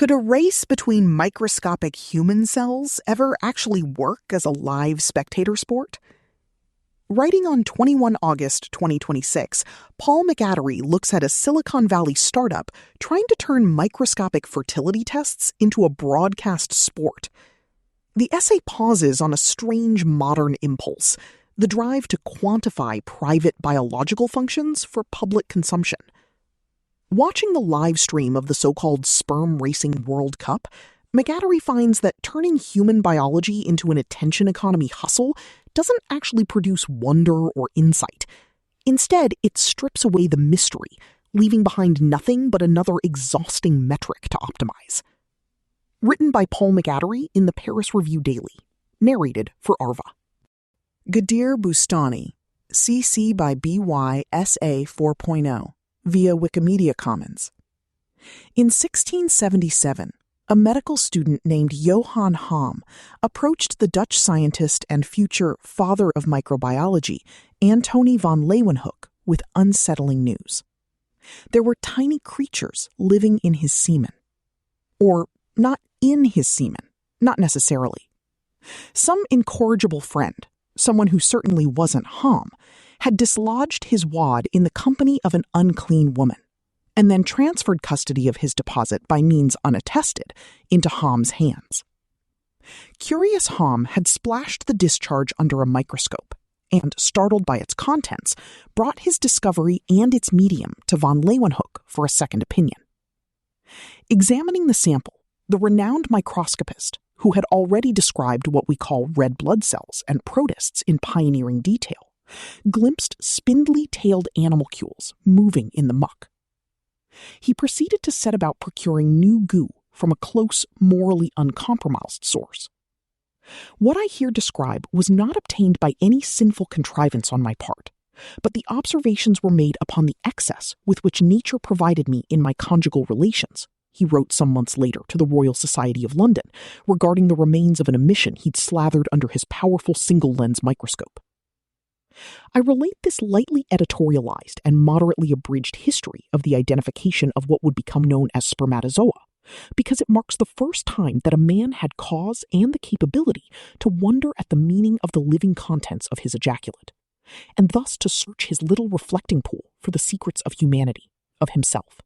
Could a race between microscopic human cells ever actually work as a live spectator sport? Writing on 21 August 2026, Paul McAdory looks at a Silicon Valley startup trying to turn microscopic fertility tests into a broadcast sport. The essay pauses on a strange modern impulse, the drive to quantify private biological functions for public consumption. Watching the live stream of the so-called Sperm Racing World Cup, McAdory finds that turning human biology into an attention economy hustle doesn't actually produce wonder or insight. Instead, it strips away the mystery, leaving behind nothing but another exhausting metric to optimize. Written by Paul McAdory in the Paris Review Daily. Narrated for Arva. Ghadir Boustani, CC by BY SA 4.0, via Wikimedia Commons. In 1677, a medical student named Johann Halm approached the Dutch scientist and future father of microbiology, Antony van Leeuwenhoek, with unsettling news. There were tiny creatures living in his semen. Or not in his semen, not necessarily. Some incorrigible friend, someone who certainly wasn't Halm, had dislodged his wad in the company of an unclean woman, and then transferred custody of his deposit by means unattested into Halm's hands. Curious Halm had splashed the discharge under a microscope, and, startled by its contents, brought his discovery and its medium to van Leeuwenhoek for a second opinion. Examining the sample, the renowned microscopist, who had already described what we call red blood cells and protists in pioneering detail, glimpsed spindly-tailed animalcules moving in the muck. He proceeded to set about procuring new goo from a close, morally uncompromised source. What I here describe was not obtained by any sinful contrivance on my part, but the observations were made upon the excess with which nature provided me in my conjugal relations, he wrote some months later to the Royal Society of London regarding the remains of an emission he'd slathered under his powerful single-lens microscope. I relate this lightly editorialized and moderately abridged history of the identification of what would become known as spermatozoa, because it marks the first time that a man had cause and the capability to wonder at the meaning of the living contents of his ejaculate, and thus to search his little reflecting pool for the secrets of humanity, of himself.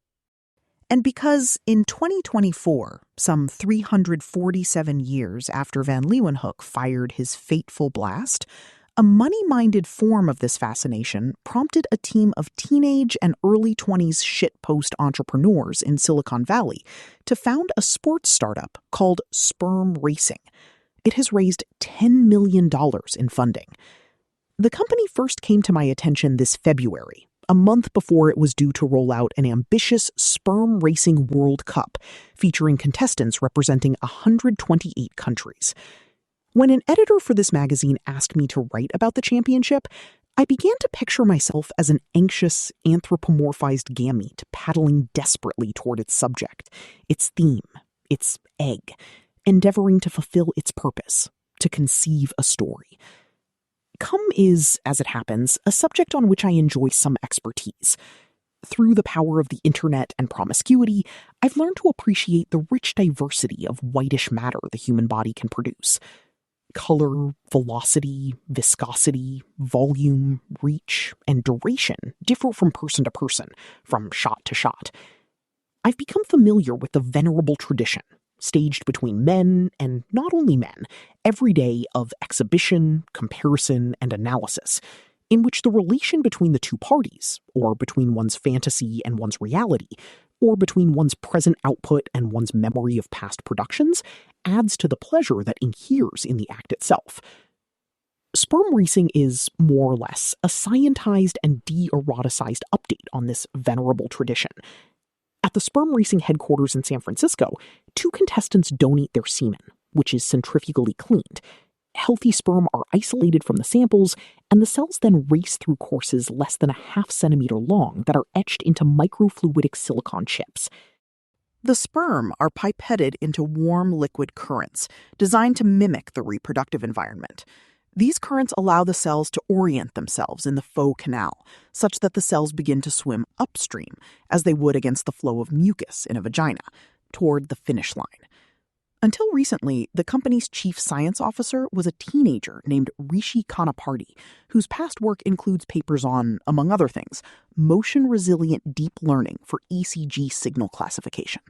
And because in 2024, some 347 years after van Leeuwenhoek fired his fateful blast, a money-minded form of this fascination prompted a team of teenage and early 20s shitpost entrepreneurs in Silicon Valley to found a sports startup called Sperm Racing. It has raised $10 million in funding. The company first came to my attention this February, a month before it was due to roll out an ambitious Sperm Racing World Cup featuring contestants representing 128 countries. When an editor for this magazine asked me to write about the championship, I began to picture myself as an anxious, anthropomorphized gamete paddling desperately toward its subject, its theme, its egg, endeavoring to fulfill its purpose, to conceive a story. Cum is, as it happens, a subject on which I enjoy some expertise. Through the power of the internet and promiscuity, I've learned to appreciate the rich diversity of whitish matter the human body can produce. Color, velocity, viscosity, volume, reach, and duration differ from person to person, from shot to shot. I've become familiar with the venerable tradition, staged between men, and not only men, every day of exhibition, comparison, and analysis, in which the relation between the two parties, or between one's fantasy and one's reality, or between one's present output and one's memory of past productions, adds to the pleasure that inheres in the act itself. Sperm racing is, more or less, a scientized and de-eroticized update on this venerable tradition. At the Sperm Racing headquarters in San Francisco, 2 contestants donate their semen, which is centrifugally cleaned. Healthy sperm are isolated from the samples, and the cells then race through courses less than a half centimeter long that are etched into microfluidic silicon chips. The sperm are pipetted into warm liquid currents designed to mimic the reproductive environment. These currents allow the cells to orient themselves in the faux canal, such that the cells begin to swim upstream, as they would against the flow of mucus in a vagina, toward the finish line. Until recently, the company's chief science officer was a teenager named Rishi Kanaparty, whose past work includes papers on, among other things, motion-resilient deep learning for ECG signal classification.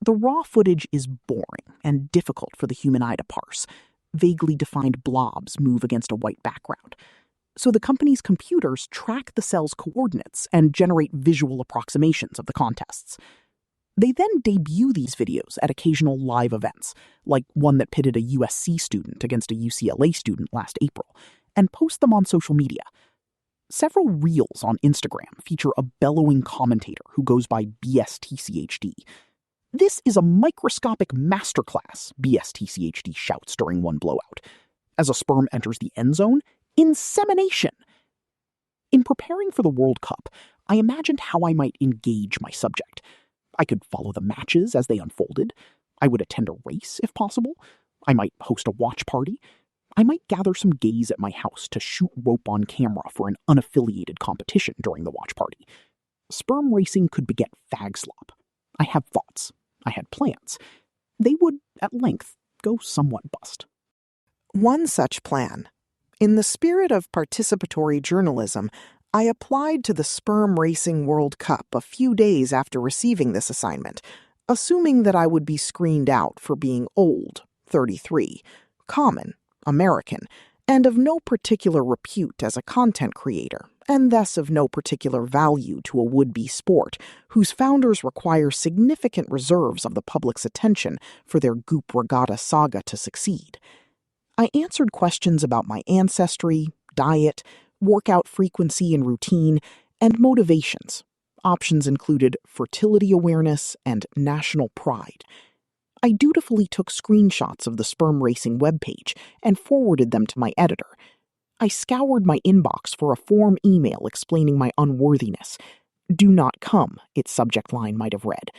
The raw footage is boring and difficult for the human eye to parse. Vaguely defined blobs move against a white background. So the company's computers track the cell's coordinates and generate visual approximations of the contests. They then debut these videos at occasional live events, like one that pitted a USC student against a UCLA student last April, and post them on social media. Several reels on Instagram feature a bellowing commentator who goes by BSTCHD. "This is a microscopic masterclass," BSTCHD shouts during one blowout. As a sperm enters the end zone, insemination! In preparing for the World Cup, I imagined how I might engage my subject. I could follow the matches as they unfolded. I would attend a race, if possible. I might host a watch party. I might gather some gays at my house to shoot rope on camera for an unaffiliated competition during the watch party. Sperm racing could beget fag slop. I had thoughts. I had plans. They would, at length, go somewhat bust. One such plan. In the spirit of participatory journalism, I applied to the Sperm Racing World Cup a few days after receiving this assignment, assuming that I would be screened out for being old, 33, common, American, and of no particular repute as a content creator, and thus of no particular value to a would-be sport whose founders require significant reserves of the public's attention for their goop regatta saga to succeed. I answered questions about my ancestry, diet, workout frequency and routine, and motivations. Options included fertility awareness and national pride. I dutifully took screenshots of the Sperm Racing webpage and forwarded them to my editor. I scoured my inbox for a form email explaining my unworthiness. "Do not come," its subject line might have read,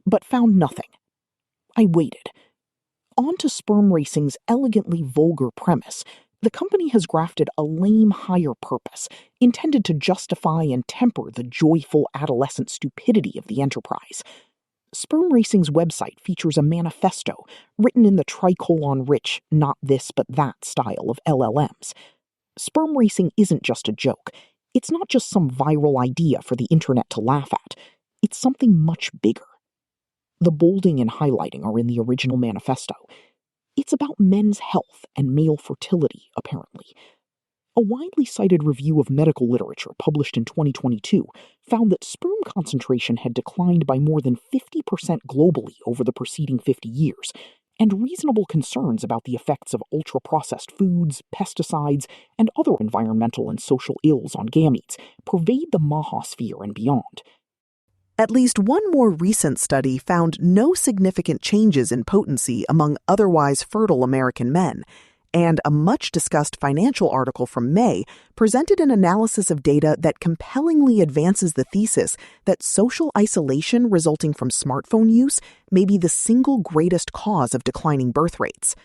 but found nothing. I waited. On to Sperm Racing's elegantly vulgar premise. The company has grafted a lame higher purpose, intended to justify and temper the joyful adolescent stupidity of the enterprise. Sperm Racing's website features a manifesto written in the tricolon-rich, not this but that style of LLMs. Sperm racing isn't just a joke. It's not just some viral idea for the internet to laugh at. It's something much bigger. The bolding and highlighting are in the original manifesto. It's about men's health and male fertility, apparently. A widely cited review of medical literature published in 2022 found that sperm concentration had declined by more than 50% globally over the preceding 50 years, and reasonable concerns about the effects of ultra-processed foods, pesticides, and other environmental and social ills on gametes pervade the mahosphere and beyond. At least one more recent study found no significant changes in potency among otherwise fertile American men, and a much-discussed financial article from May presented an analysis of data that compellingly advances the thesis that social isolation resulting from smartphone use may be the single greatest cause of declining birth rates.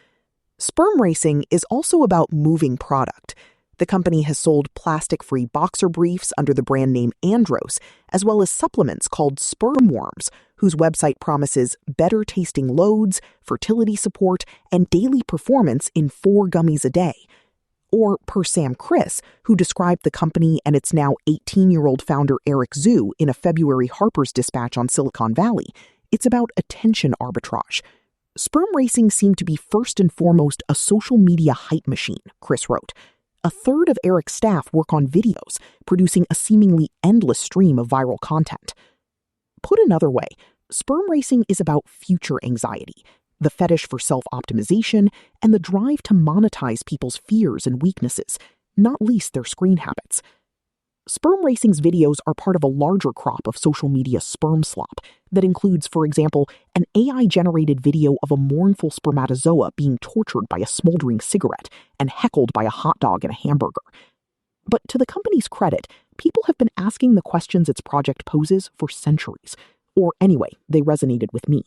Sperm racing is also about moving product. The company has sold plastic-free boxer briefs under the brand name Andros, as well as supplements called sperm worms, whose website promises better-tasting loads, fertility support, and daily performance in 4 gummies a day. Or, per Sam Criss, who described the company and its now 18-year-old founder Eric Zhu in a February Harper's Dispatch on Silicon Valley, it's about attention arbitrage. Sperm racing seemed to be first and foremost a social media hype machine, Criss wrote. A third of Eric's staff work on videos, producing a seemingly endless stream of viral content. Put another way, sperm racing is about future anxiety, the fetish for self-optimization, and the drive to monetize people's fears and weaknesses, not least their screen habits. Sperm racing's videos are part of a larger crop of social media sperm slop that includes, for example, an AI-generated video of a mournful spermatozoa being tortured by a smoldering cigarette and heckled by a hot dog and a hamburger. But to the company's credit, people have been asking the questions its project poses for centuries. Or anyway, they resonated with me.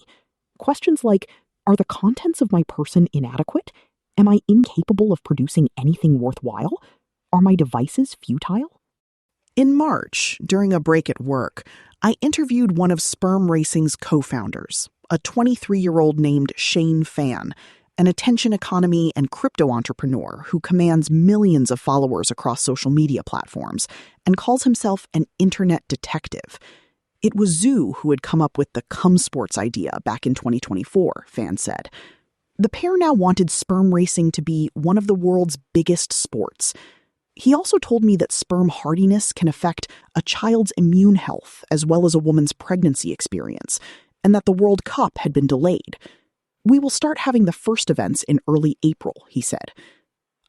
Questions like, are the contents of my person inadequate? Am I incapable of producing anything worthwhile? Are my devices futile? In March, during a break at work, I interviewed one of Sperm Racing's co-founders, a 23-year-old named Shane Fan, an attention economy and crypto entrepreneur who commands millions of followers across social media platforms and calls himself an internet detective. It was Zoo who had come up with the Cum Sports idea back in 2024, Fan said. The pair now wanted sperm racing to be one of the world's biggest sports. He also told me that sperm hardiness can affect a child's immune health as well as a woman's pregnancy experience, and that the World Cup had been delayed. We will start having the first events in early April, he said.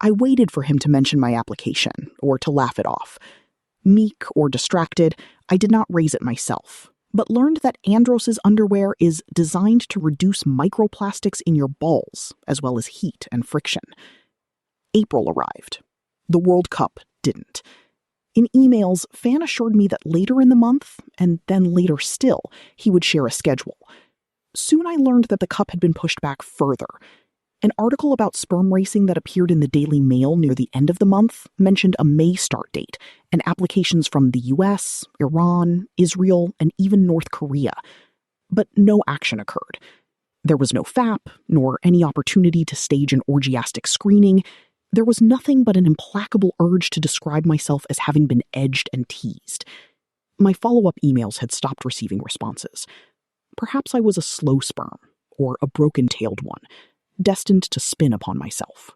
I waited for him to mention my application, or to laugh it off. Meek or distracted, I did not raise it myself, but learned that Andros's underwear is designed to reduce microplastics in your balls, as well as heat and friction. April arrived. The World Cup didn't. In emails, Fan assured me that later in the month, and then later still, he would share a schedule. Soon I learned that the Cup had been pushed back further. An article about sperm racing that appeared in the Daily Mail near the end of the month mentioned a May start date, and applications from the US, Iran, Israel, and even North Korea. But no action occurred. There was no FAP, nor any opportunity to stage an orgiastic screening. There was nothing but an implacable urge to describe myself as having been edged and teased. My follow-up emails had stopped receiving responses. Perhaps I was a slow sperm, or a broken-tailed one, destined to spin upon myself.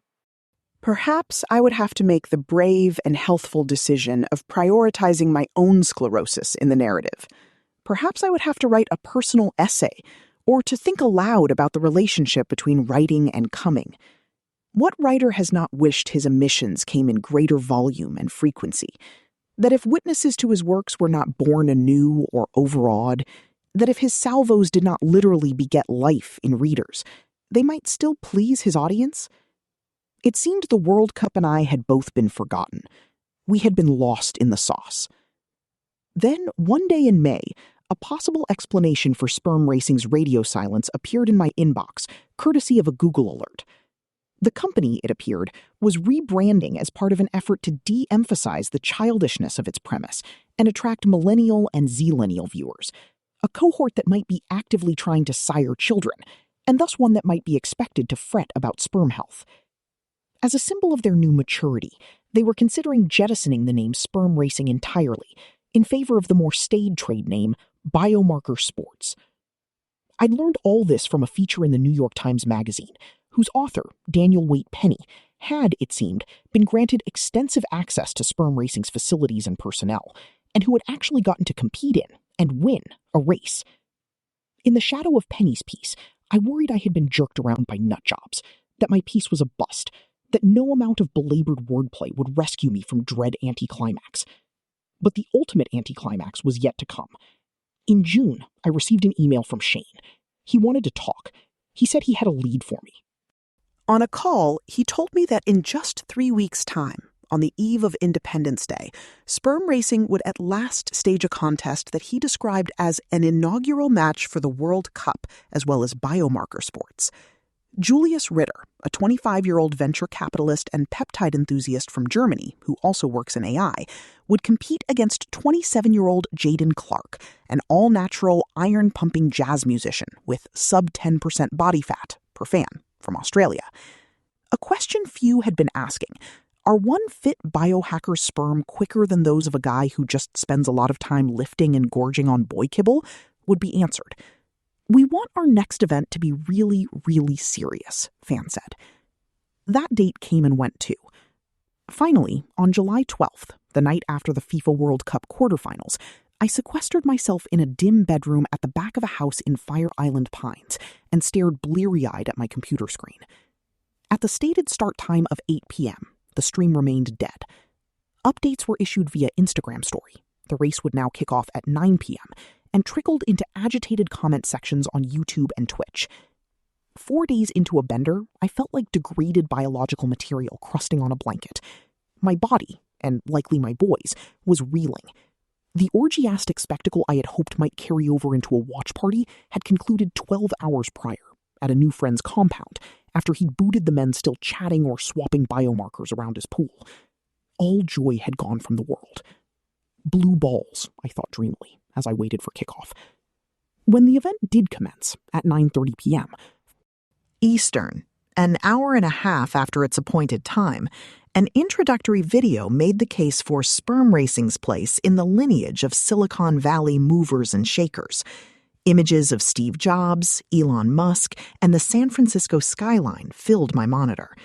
Perhaps I would have to make the brave and healthful decision of prioritizing my own sclerosis in the narrative. Perhaps I would have to write a personal essay, or to think aloud about the relationship between writing and coming. What writer has not wished his emissions came in greater volume and frequency? That if witnesses to his works were not born anew or overawed, that if his salvos did not literally beget life in readers, they might still please his audience? It seemed the World Cup and I had both been forgotten. We had been lost in the sauce. Then, one day in May, a possible explanation for sperm racing's radio silence appeared in my inbox, courtesy of a Google alert. The company, it appeared, was rebranding as part of an effort to de-emphasize the childishness of its premise and attract millennial and zillennial viewers, a cohort that might be actively trying to sire children, and thus one that might be expected to fret about sperm health. As a symbol of their new maturity, they were considering jettisoning the name sperm racing entirely, in favor of the more staid trade name biomarker sports. I'd learned all this from a feature in the New York Times Magazine, whose author, Daniel Waite Penny, had, it seemed, been granted extensive access to sperm racing's facilities and personnel, and who had actually gotten to compete in and win a race. In the shadow of Penny's piece, I worried I had been jerked around by nutjobs, that my piece was a bust, that no amount of belabored wordplay would rescue me from dread anticlimax. But the ultimate anticlimax was yet to come. In June, I received an email from Shane. He wanted to talk. He said he had a lead for me. On a call, he told me that in just 3 weeks' time, on the eve of Independence Day, sperm racing would at last stage a contest that he described as an inaugural match for the World Cup, as well as biomarker sports. Julius Ritter, a 25-year-old venture capitalist and peptide enthusiast from Germany, who also works in AI, would compete against 27-year-old Jaden Clark, an all-natural, iron-pumping jazz musician with sub-10% body fat per fan from Australia. A question few had been asking: are one fit biohacker's sperm quicker than those of a guy who just spends a lot of time lifting and gorging on boy kibble? Would be answered. We want our next event to be really, really serious, Fan said. That date came and went too. Finally, on July 12th, the night after the FIFA World Cup quarterfinals, I sequestered myself in a dim bedroom at the back of a house in Fire Island Pines and stared bleary-eyed at my computer screen. At the stated start time of 8 p.m., the stream remained dead. Updates were issued via Instagram story. The race would now kick off at 9 p.m., and trickled into agitated comment sections on YouTube and Twitch. 4 days into a bender, I felt like degraded biological material crusting on a blanket. My body, and likely my boys, was reeling. The orgiastic spectacle I had hoped might carry over into a watch party had concluded 12 hours prior, at a new friend's compound, after he'd booted the men still chatting or swapping biomarkers around his pool. All joy had gone from the world. Blue balls, I thought dreamily, as I waited for kickoff. When the event did commence at 9:30 p.m. Eastern, an hour and a half after its appointed time, an introductory video made the case for sperm racing's place in the lineage of Silicon Valley movers and shakers. Images of Steve Jobs, Elon Musk, and the San Francisco skyline filled my monitor.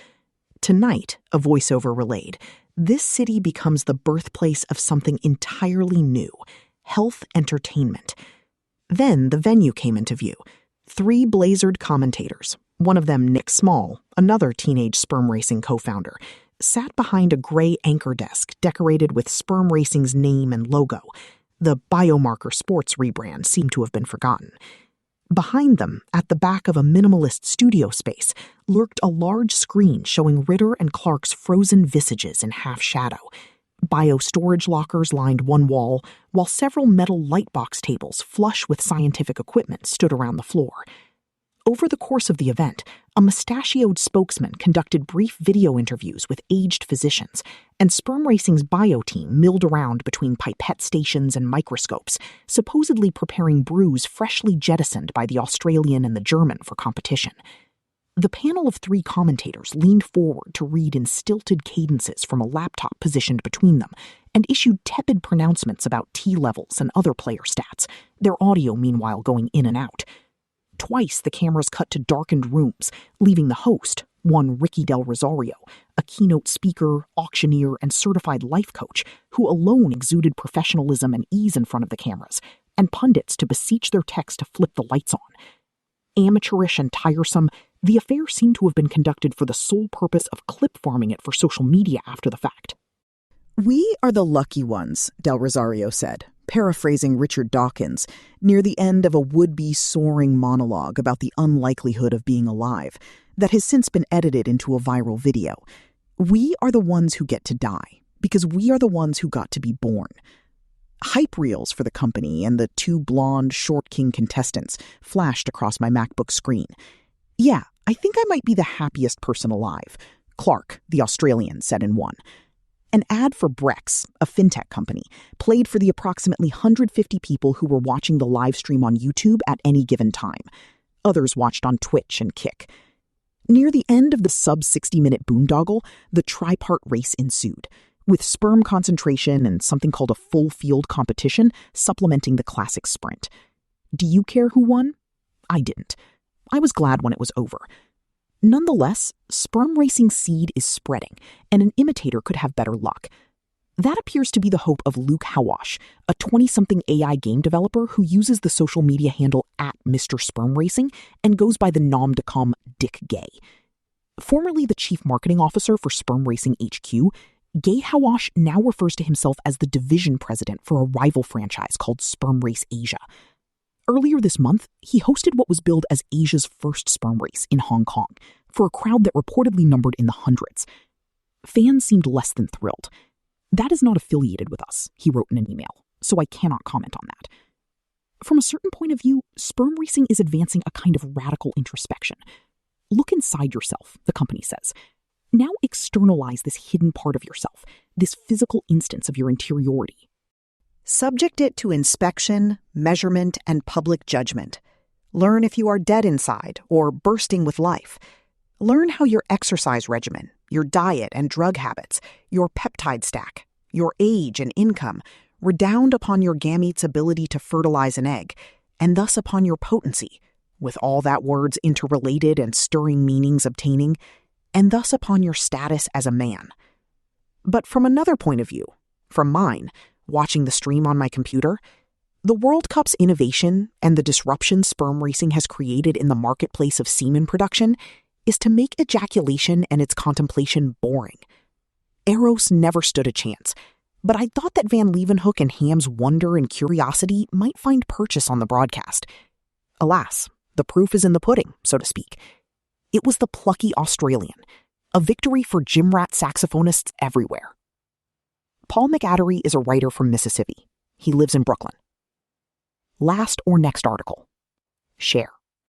Tonight, a voiceover relayed, this city becomes the birthplace of something entirely new: health entertainment. Then the venue came into view. 3 blazered commentators, one of them Nick Small, another teenage sperm racing co-founder, sat behind a gray anchor desk decorated with Sperm Racing's name and logo. The Biomarker Sports rebrand seemed to have been forgotten. Behind them, at the back of a minimalist studio space, lurked a large screen showing Ritter and Clark's frozen visages in half shadow. Bio-storage lockers lined one wall, while several metal lightbox tables flush with scientific equipment stood around the floor. Over the course of the event, a mustachioed spokesman conducted brief video interviews with aged physicians, and Sperm Racing's bio team milled around between pipette stations and microscopes, supposedly preparing brews freshly jettisoned by the Australian and the German for competition. The panel of 3 commentators leaned forward to read in stilted cadences from a laptop positioned between them, and issued tepid pronouncements about T levels and other player stats, their audio meanwhile going in and out. Twice the cameras cut to darkened rooms, leaving the host, one Ricky Del Rosario, a keynote speaker, auctioneer, and certified life coach, who alone exuded professionalism and ease in front of the cameras, and pundits to beseech their techs to flip the lights on. Amateurish and tiresome, the affair seemed to have been conducted for the sole purpose of clip farming it for social media after the fact. "We are the lucky ones," Del Rosario said, paraphrasing Richard Dawkins, near the end of a would-be soaring monologue about the unlikelihood of being alive, that has since been edited into a viral video. "We are the ones who get to die, because we are the ones who got to be born." Hype reels for the company and the 2 blonde, short king contestants flashed across my MacBook screen. "Yeah, I think I might be the happiest person alive," Clark, the Australian, said in one. An ad for Brex, a fintech company, played for the approximately 150 people who were watching the live stream on YouTube at any given time. Others watched on Twitch and Kick. Near the end of the sub-60-minute boondoggle, the tripart race ensued, with sperm concentration and something called a full field competition supplementing the classic sprint. Do you care who won? I didn't. I was glad when it was over. Nonetheless, sperm racing seed is spreading, and an imitator could have better luck. That appears to be the hope of Luke Hawash, a 20-something AI game developer who uses the social media handle @MrSpermRacing and goes by the nom de com Dick Gay. Formerly the chief marketing officer for Sperm Racing HQ, Gay Hawash now refers to himself as the division president for a rival franchise called Sperm Race Asia. Earlier this month, he hosted what was billed as Asia's first sperm race in Hong Kong, for a crowd that reportedly numbered in the hundreds. Fans seemed less than thrilled. "That is not affiliated with us," he wrote in an email, "so I cannot comment on that." From a certain point of view, sperm racing is advancing a kind of radical introspection. Look inside yourself, the company says. Now externalize this hidden part of yourself, this physical instance of your interiority. Subject it to inspection, measurement, and public judgment. Learn if you are dead inside or bursting with life. Learn how your exercise regimen, your diet and drug habits, your peptide stack, your age and income redound upon your gamete's ability to fertilize an egg, and thus upon your potency, with all that words interrelated and stirring meanings obtaining, and thus upon your status as a man. But from another point of view, from mine, watching the stream on my computer, the World Cup's innovation and the disruption sperm racing has created in the marketplace of semen production is to make ejaculation and its contemplation boring. Eros never stood a chance, but I thought that Van Leeuwenhoek and Ham's wonder and curiosity might find purchase on the broadcast. Alas, the proof is in the pudding, so to speak. It was the plucky Australian, a victory for gym rat saxophonists everywhere. Paul McAdory is a writer from Mississippi. He lives in Brooklyn. Last or next article. Share.